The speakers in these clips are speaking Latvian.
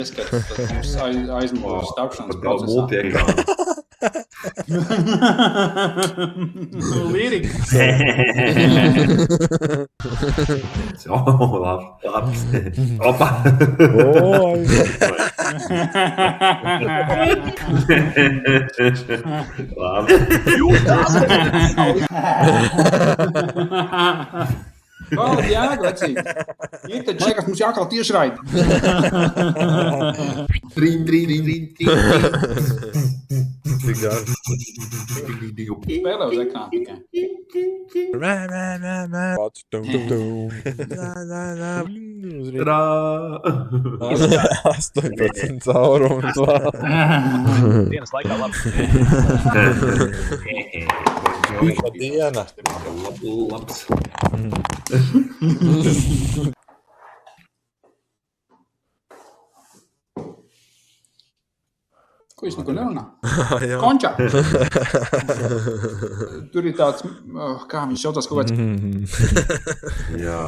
Ieskats, tad mums aizmugurs tapšanas Daudz procesā. multiekrānu. Lirika. Labs. Opa. Labi. Kāda jēga, vecīt? Ir taču šeit, kas mums jākal tieši raidi. Trin. Spēlē uz ekrāna tikai. Rā. 18 caurums. Dienas laikā labi. Diena. Labs. Ko viņš neko nerunā? Jā. Končā. Tur ir tāds, kā viņš saucās kaut kāds Jā.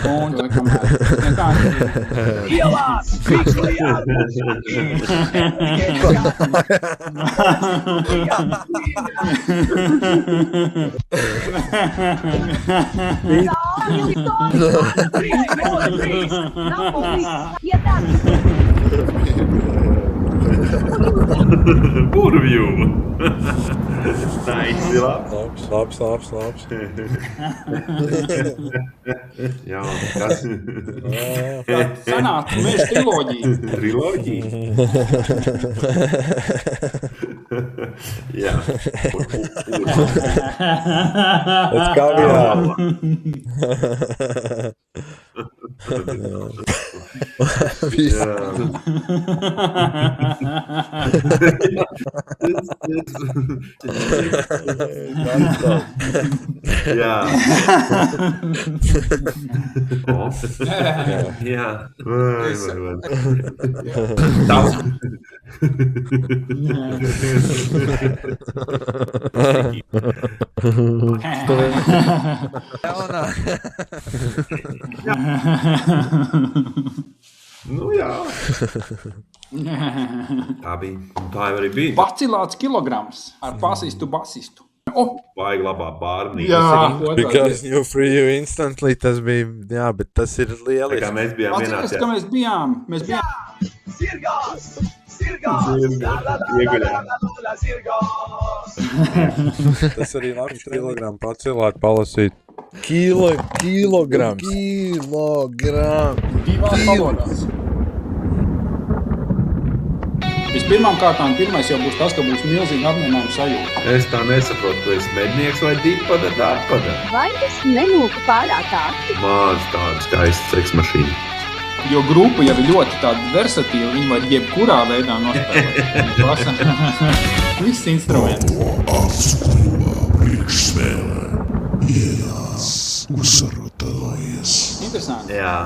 konča. Nekā. Ielās! Burvju. Nice, labs. Labs. Jā, kas? Sanāca mēs triloģiju. Triloģija? Jā. Pēc kaviāra. Jā. Jā. Vai. Daudz. Nu jā. Tā bija. Tā jau arī bija. Pacilāts kilograms ar basistu. Vajag labā bārnī. Because you free you instantly, tas bija, jā, bet tas ir Tā kā lieliski. mēs bijām Atceries, ka mēs bijām. Sirgās! Tas arī labs kilogramu pacilāt, palasīt. Kilograms. Divās valodās. Vispirmām kārtām, pirmais jau būs tas, ka būs milzīgi apmierinājuma sajūta. Es tā nesaprotu, tu esi mednieks vai dīpada, dārpada. Vai es nemūku pārāk ātri? Māc tādas taisas seksmašīna. Jo grupa jau ir ļoti tāda versatīva, viņi var jebkurā veidā nospēlēt. Viss instruments. Apskruva priekšspēlē ielās uzsarotājas. Interesanti. Jā.